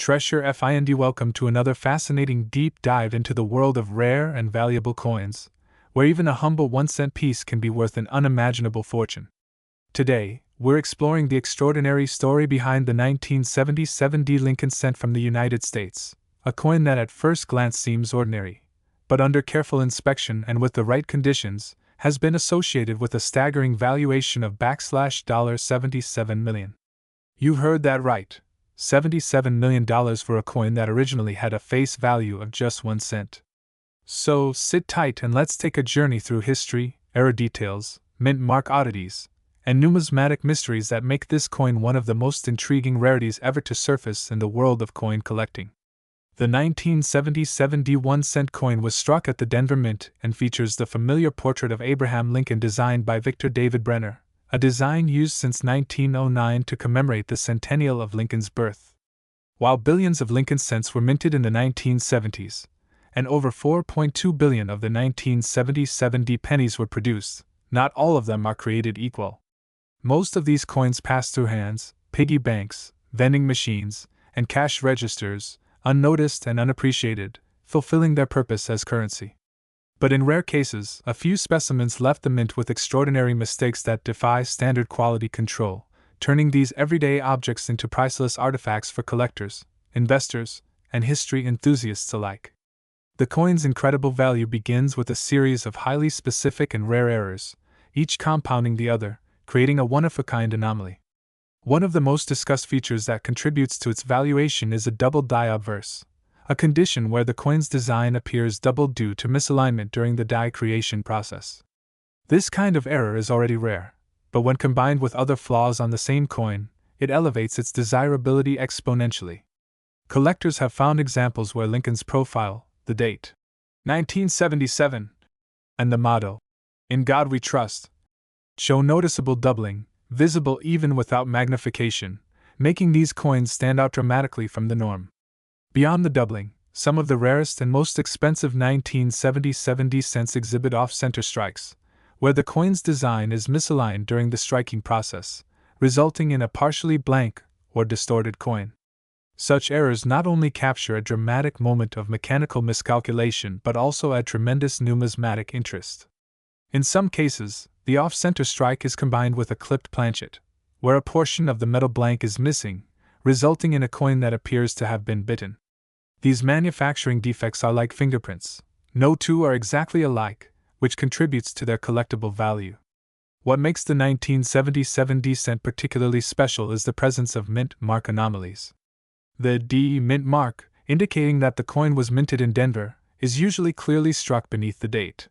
Treasure Find. Welcome to another fascinating deep dive into the world of rare and valuable coins, where even a humble 1-cent piece can be worth an unimaginable fortune. Today, we're exploring the extraordinary story behind the 1977 Lincoln cent from the United States, a coin that at first glance seems ordinary, but under careful inspection and with the right conditions, has been associated with a staggering valuation of $77 million. You heard that right. $77 million for a coin that originally had a face value of just 1 cent. So sit tight and let's take a journey through history, era details, mint mark oddities, and numismatic mysteries that make this coin one of the most intriguing rarities ever to surface in the world of coin collecting. The 1977 1-cent coin was struck at the Denver Mint and features the familiar portrait of Abraham Lincoln designed by Victor David Brenner, a design used since 1909 to commemorate the centennial of Lincoln's birth. While billions of Lincoln cents were minted in the 1970s, and over 4.2 billion of the 1977 pennies were produced, not all of them are created equal. Most of these coins pass through hands, piggy banks, vending machines, and cash registers, unnoticed and unappreciated, fulfilling their purpose as currency. But in rare cases, a few specimens left the mint with extraordinary mistakes that defy standard quality control, turning these everyday objects into priceless artifacts for collectors, investors, and history enthusiasts alike. The coin's incredible value begins with a series of highly specific and rare errors, each compounding the other, creating a one-of-a-kind anomaly. One of the most discussed features that contributes to its valuation is a double die obverse, a condition where the coin's design appears doubled due to misalignment during the die creation process. This kind of error is already rare, but when combined with other flaws on the same coin, it elevates its desirability exponentially. Collectors have found examples where Lincoln's profile, the date, 1977, and the motto, "In God We Trust," show noticeable doubling, visible even without magnification, making these coins stand out dramatically from the norm. Beyond the doubling, some of the rarest and most expensive 1977 cents exhibit off-center strikes, where the coin's design is misaligned during the striking process, resulting in a partially blank or distorted coin. Such errors not only capture a dramatic moment of mechanical miscalculation but also add tremendous numismatic interest. In some cases, the off-center strike is combined with a clipped planchet, where a portion of the metal blank is missing, resulting in a coin that appears to have been bitten. These manufacturing defects are like fingerprints. No two are exactly alike, which contributes to their collectible value. What makes the 1977 cent particularly special is the presence of mint mark anomalies. The D mint mark, indicating that the coin was minted in Denver, is usually clearly struck beneath the date.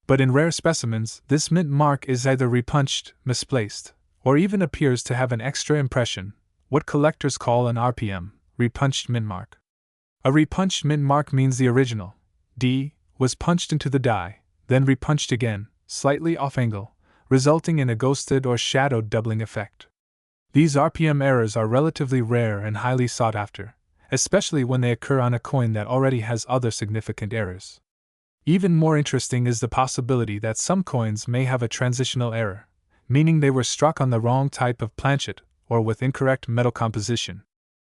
But in rare specimens, this mint mark is either repunched, misplaced, or even appears to have an extra impression, what collectors call an RPM, repunched mint mark. A repunched mint mark means the original, D, was punched into the die, then repunched again, slightly off angle, resulting in a ghosted or shadowed doubling effect. These RPM errors are relatively rare and highly sought after, especially when they occur on a coin that already has other significant errors. Even more interesting is the possibility that some coins may have a transitional error, meaning they were struck on the wrong type of planchet or with incorrect metal composition.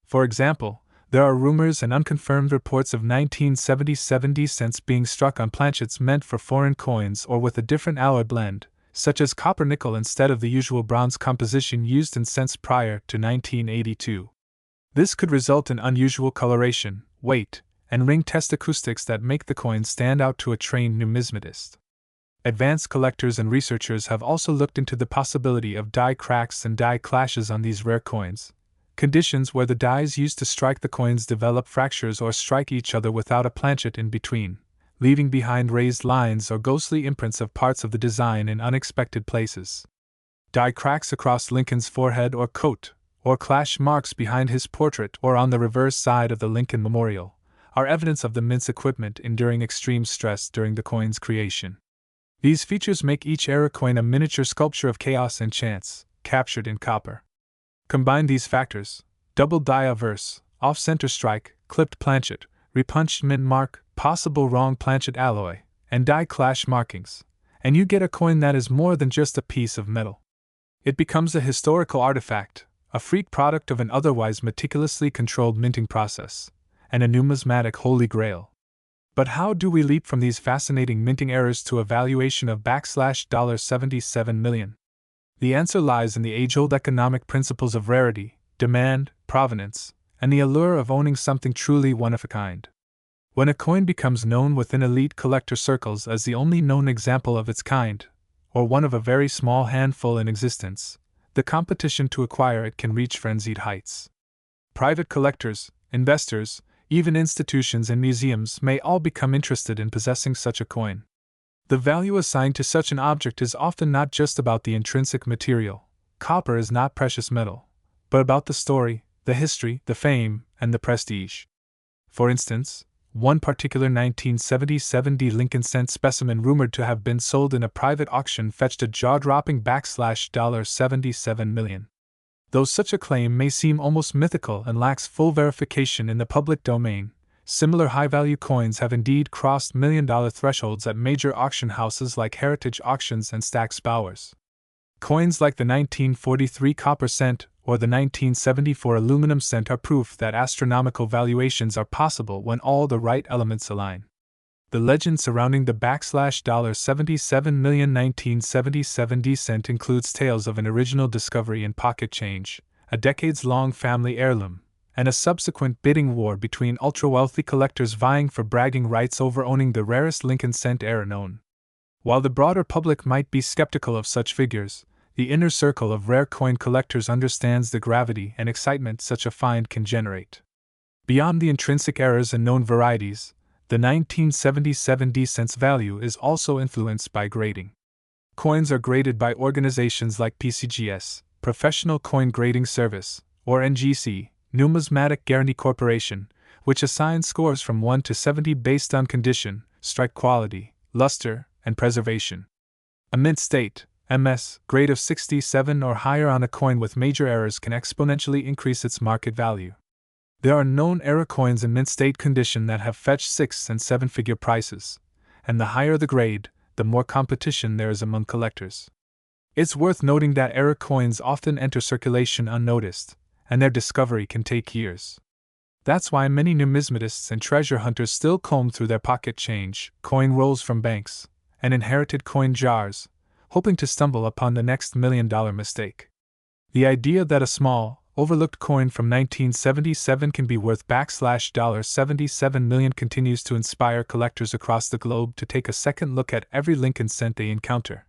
For example, there are rumors and unconfirmed reports of 1977 cents being struck on planchets meant for foreign coins or with a different alloy blend, such as copper-nickel instead of the usual bronze composition used in cents prior to 1982. This could result in unusual coloration, weight, and ring test acoustics that make the coin stand out to a trained numismatist. Advanced collectors and researchers have also looked into the possibility of die cracks and die clashes on these rare coins, conditions where the dies used to strike the coins develop fractures or strike each other without a planchet in between, leaving behind raised lines or ghostly imprints of parts of the design in unexpected places. Die cracks across Lincoln's forehead or coat, or clash marks behind his portrait or on the reverse side of the Lincoln Memorial, are evidence of the mint's equipment enduring extreme stress during the coin's creation. These features make each era coin a miniature sculpture of chaos and chance, captured in copper. Combine these factors, double die obverse, off-center strike, clipped planchet, repunched mint mark, possible wrong planchet alloy, and die clash markings, and you get a coin that is more than just a piece of metal. It becomes a historical artifact, a freak product of an otherwise meticulously controlled minting process, and a numismatic holy grail. But how do we leap from these fascinating minting errors to a valuation of $77 million? The answer lies in the age-old economic principles of rarity, demand, provenance, and the allure of owning something truly one of a kind. When a coin becomes known within elite collector circles as the only known example of its kind, or one of a very small handful in existence, the competition to acquire it can reach frenzied heights. Private collectors, investors, even institutions and museums may all become interested in possessing such a coin. The value assigned to such an object is often not just about the intrinsic material — copper is not precious metal — but about the story, the history, the fame, and the prestige. For instance, one particular 1977 Lincoln cent specimen rumored to have been sold in a private auction fetched a jaw-dropping $77 million. Though such a claim may seem almost mythical and lacks full verification in the public domain, similar high-value coins have indeed crossed million-dollar thresholds at major auction houses like Heritage Auctions and Stack's Bowers. Coins like the 1943 copper cent or the 1974 aluminum cent are proof that astronomical valuations are possible when all the right elements align. The legend surrounding the $77 million 1977 cent includes tales of an original discovery in pocket change, a decades-long family heirloom, and a subsequent bidding war between ultra-wealthy collectors vying for bragging rights over owning the rarest Lincoln cent ever known. While the broader public might be skeptical of such figures, the inner circle of rare coin collectors understands the gravity and excitement such a find can generate. Beyond the intrinsic errors and known varieties, the 1977 cent's value is also influenced by grading. Coins are graded by organizations like PCGS, Professional Coin Grading Service, or NGC, Numismatic Guarantee Corporation, which assigns scores from 1 to 70 based on condition, strike quality, luster, and preservation. A mint state MS grade of 67 or higher on a coin with major errors can exponentially increase its market value. There are known error coins in mint state condition that have fetched 6- and 7-figure prices, and the higher the grade, the more competition there is among collectors. It's worth noting that error coins often enter circulation unnoticed, and their discovery can take years. That's why many numismatists and treasure hunters still comb through their pocket change, coin rolls from banks, and inherited coin jars, hoping to stumble upon the next million-dollar mistake. The idea that a small, overlooked coin from 1977 can be worth $77 million continues to inspire collectors across the globe to take a second look at every Lincoln cent they encounter.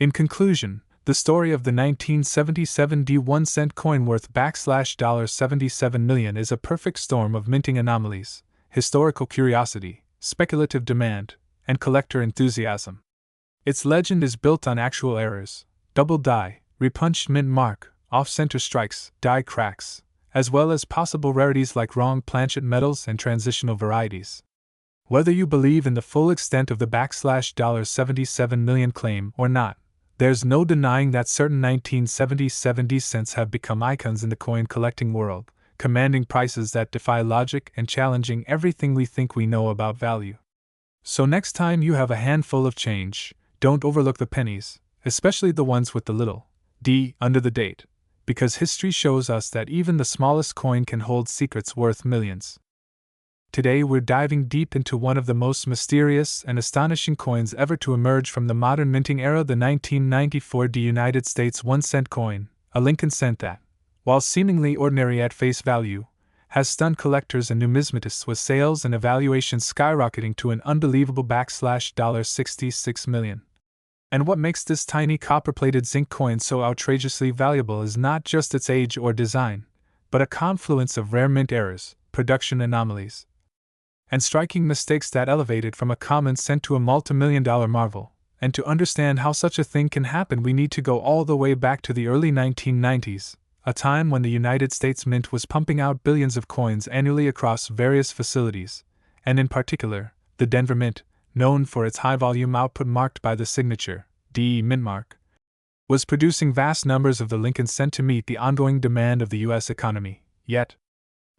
In conclusion, the story of the 1977 1 cent coin worth $77 million is a perfect storm of minting anomalies, historical curiosity, speculative demand, and collector enthusiasm. Its legend is built on actual errors: double die, repunched mint mark, off-center strikes, die cracks, as well as possible rarities like wrong planchet metals and transitional varieties. Whether you believe in the full extent of the $77 million claim or not, there's no denying that certain 1977 cents have become icons in the coin collecting world, commanding prices that defy logic and challenging everything we think we know about value. So next time you have a handful of change, don't overlook the pennies, especially the ones with the little d under the date, because history shows us that even the smallest coin can hold secrets worth millions. Today we're diving deep into one of the most mysterious and astonishing coins ever to emerge from the modern minting era, the 1994 United States 1 cent coin, a Lincoln cent that, while seemingly ordinary at face value, has stunned collectors and numismatists with sales and evaluations skyrocketing to an unbelievable $66 million. And what makes this tiny copper-plated zinc coin so outrageously valuable is not just its age or design, but a confluence of rare mint errors, production anomalies, and striking mistakes that elevate it from a common cent to a multi-million-dollar marvel. And to understand how such a thing can happen, we need to go all the way back to the early 1990s, a time when the United States Mint was pumping out billions of coins annually across various facilities, and in particular, the Denver Mint, known for its high-volume output marked by the signature DE Mint mark, was producing vast numbers of the Lincoln cent to meet the ongoing demand of the U.S. economy. Yet,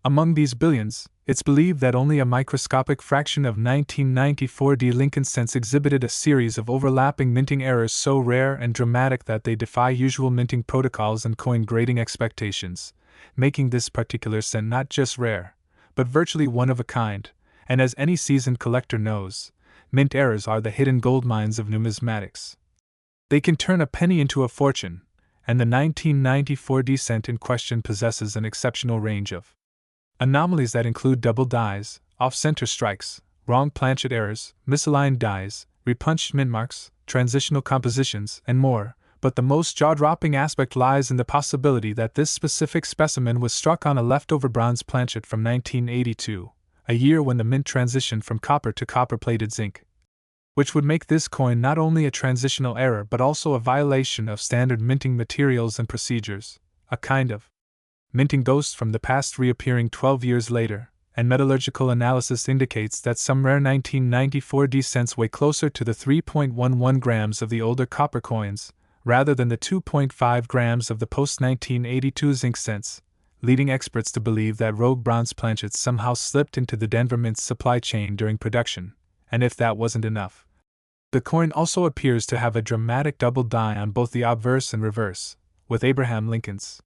Among these billions, it's believed that only a microscopic fraction of 1994 D Lincoln cents exhibited a series of overlapping minting errors so rare and dramatic that they defy usual minting protocols and coin grading expectations, making this particular cent not just rare, but virtually one of a kind. And as any seasoned collector knows, mint errors are the hidden gold mines of numismatics. They can turn a penny into a fortune, and the 1994 D cent in question possesses an exceptional range of anomalies that include double dies, off-center strikes, wrong planchet errors, misaligned dies, repunched mint marks, transitional compositions, and more, but the most jaw-dropping aspect lies in the possibility that this specific specimen was struck on a leftover bronze planchet from 1982, a year when the mint transitioned from copper to copper-plated zinc, which would make this coin not only a transitional error but also a violation of standard minting materials and procedures, a kind of minting ghost from the past reappearing 12 years later, and metallurgical analysis indicates that some rare 1994 D cents weigh closer to the 3.11 grams of the older copper coins, rather than the 2.5 grams of the post-1982 zinc cents, leading experts to believe that rogue bronze planchets somehow slipped into the Denver Mint's supply chain during production, and if that wasn't enough, the coin also appears to have a dramatic double die on both the obverse and reverse, with Abraham Lincoln's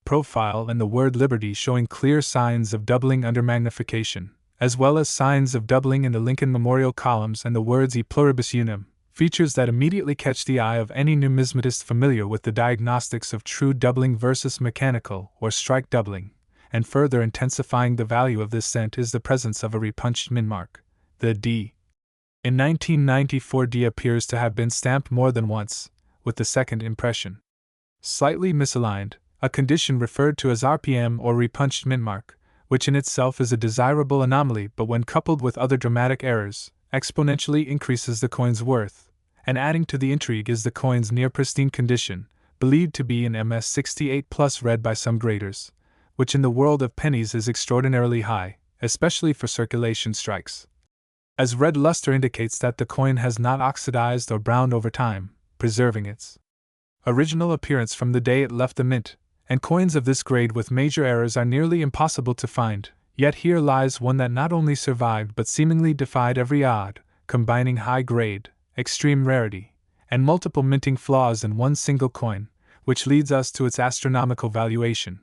profile and the word liberty showing clear signs of doubling under magnification, as well as signs of doubling in the Lincoln Memorial columns and the words E pluribus unum, features that immediately catch the eye of any numismatist familiar with the diagnostics of true doubling versus mechanical or strike doubling, and further intensifying the value of this cent is the presence of a repunched mint mark, the D. In 1994 D appears to have been stamped more than once, with the second impression slightly misaligned, a condition referred to as RPM or repunched mint mark, which in itself is a desirable anomaly but when coupled with other dramatic errors, exponentially increases the coin's worth, and adding to the intrigue is the coin's near-pristine condition, believed to be in MS68 plus read by some graders, which in the world of pennies is extraordinarily high, especially for circulation strikes, as red luster indicates that the coin has not oxidized or browned over time, preserving its original appearance from the day it left the mint, and coins of this grade with major errors are nearly impossible to find, yet here lies one that not only survived but seemingly defied every odd, combining high grade, extreme rarity, and multiple minting flaws in one single coin, which leads us to its astronomical valuation.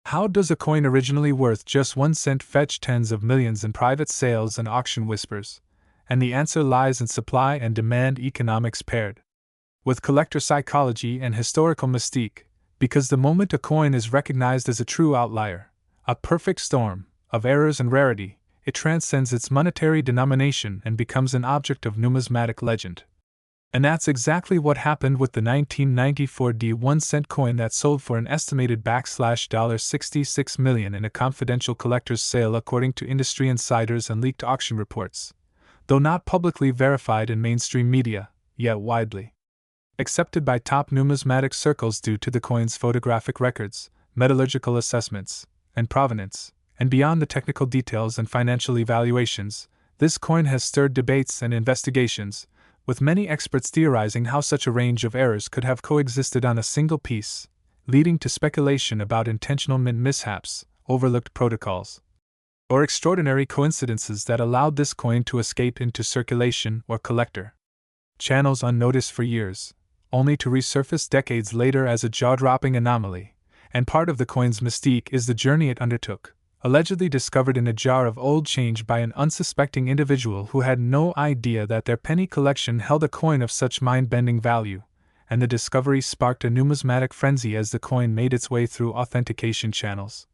How does a coin originally worth just 1 cent fetch tens of millions in private sales and auction whispers? And the answer lies in supply and demand economics paired with collector psychology and historical mystique, because the moment a coin is recognized as a true outlier, a perfect storm of errors and rarity, it transcends its monetary denomination and becomes an object of numismatic legend. And that's exactly what happened with the 1994 D 1 cent coin that sold for an estimated $66 million in a confidential collector's sale according to industry insiders and leaked auction reports, though not publicly verified in mainstream media, yet widely accepted by top numismatic circles due to the coin's photographic records, metallurgical assessments, and provenance, and beyond the technical details and financial evaluations, this coin has stirred debates and investigations, with many experts theorizing how such a range of errors could have coexisted on a single piece, leading to speculation about intentional mint mishaps, overlooked protocols, or extraordinary coincidences that allowed this coin to escape into circulation or collector channels unnoticed for years, only to resurface decades later as a jaw-dropping anomaly, and part of the coin's mystique is the journey it undertook, allegedly discovered in a jar of old change by an unsuspecting individual who had no idea that their penny collection held a coin of such mind-bending value, and the discovery sparked a numismatic frenzy as the coin made its way through authentication channels,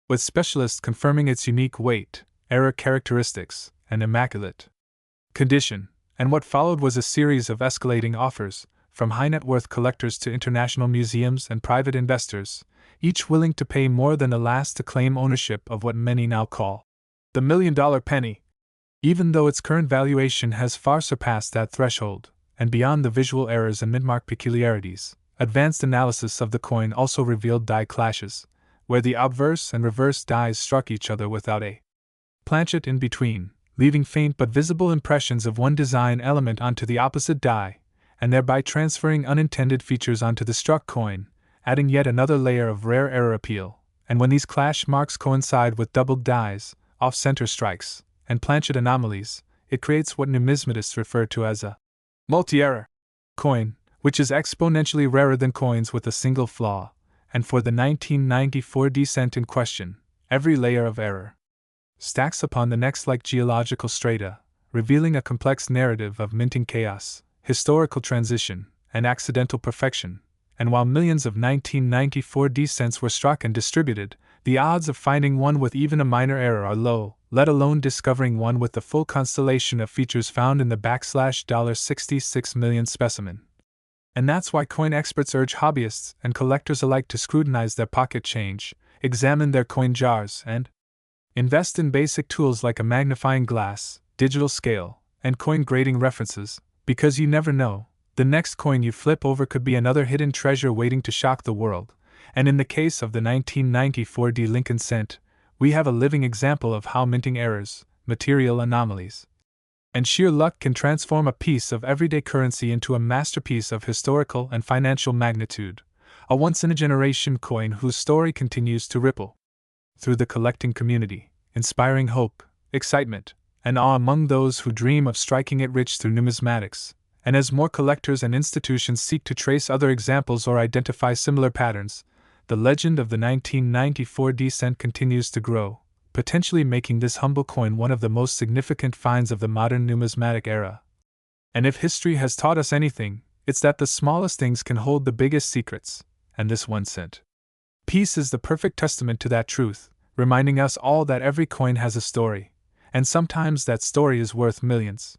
with specialists confirming its unique weight, error characteristics, and immaculate condition, and what followed was a series of escalating offers, from high-net-worth collectors to international museums and private investors, each willing to pay more than the last to claim ownership of what many now call the $1 million penny, even though its current valuation has far surpassed that threshold, and beyond the visual errors and mintmark peculiarities, advanced analysis of the coin also revealed die clashes, where the obverse and reverse dies struck each other without a planchet in between, leaving faint but visible impressions of one design element onto the opposite die, and thereby transferring unintended features onto the struck coin, adding yet another layer of rare error appeal, and when these clash marks coincide with doubled dies, off-center strikes, and planchet anomalies, it creates what numismatists refer to as a multi-error coin, which is exponentially rarer than coins with a single flaw, and for the 1994 cent in question, every layer of error stacks upon the next like geological strata, revealing a complex narrative of minting chaos, historical transition, and accidental perfection. And while millions of 1994 cents were struck and distributed, the odds of finding one with even a minor error are low, let alone discovering one with the full constellation of features found in the $66 million specimen. And that's why coin experts urge hobbyists and collectors alike to scrutinize their pocket change, examine their coin jars, and invest in basic tools like a magnifying glass, digital scale, and coin grading references, because you never know. The next coin you flip over could be another hidden treasure waiting to shock the world, and in the case of the 1994 Lincoln cent, we have a living example of how minting errors, material anomalies, and sheer luck can transform a piece of everyday currency into a masterpiece of historical and financial magnitude, a once-in-a-generation coin whose story continues to ripple through the collecting community, inspiring hope, excitement, and awe among those who dream of striking it rich through numismatics. And as more collectors and institutions seek to trace other examples or identify similar patterns, the legend of the 1994 cent continues to grow, potentially making this humble coin one of the most significant finds of the modern numismatic era. And if history has taught us anything, it's that the smallest things can hold the biggest secrets, and this 1 cent piece is the perfect testament to that truth, reminding us all that every coin has a story, and sometimes that story is worth millions.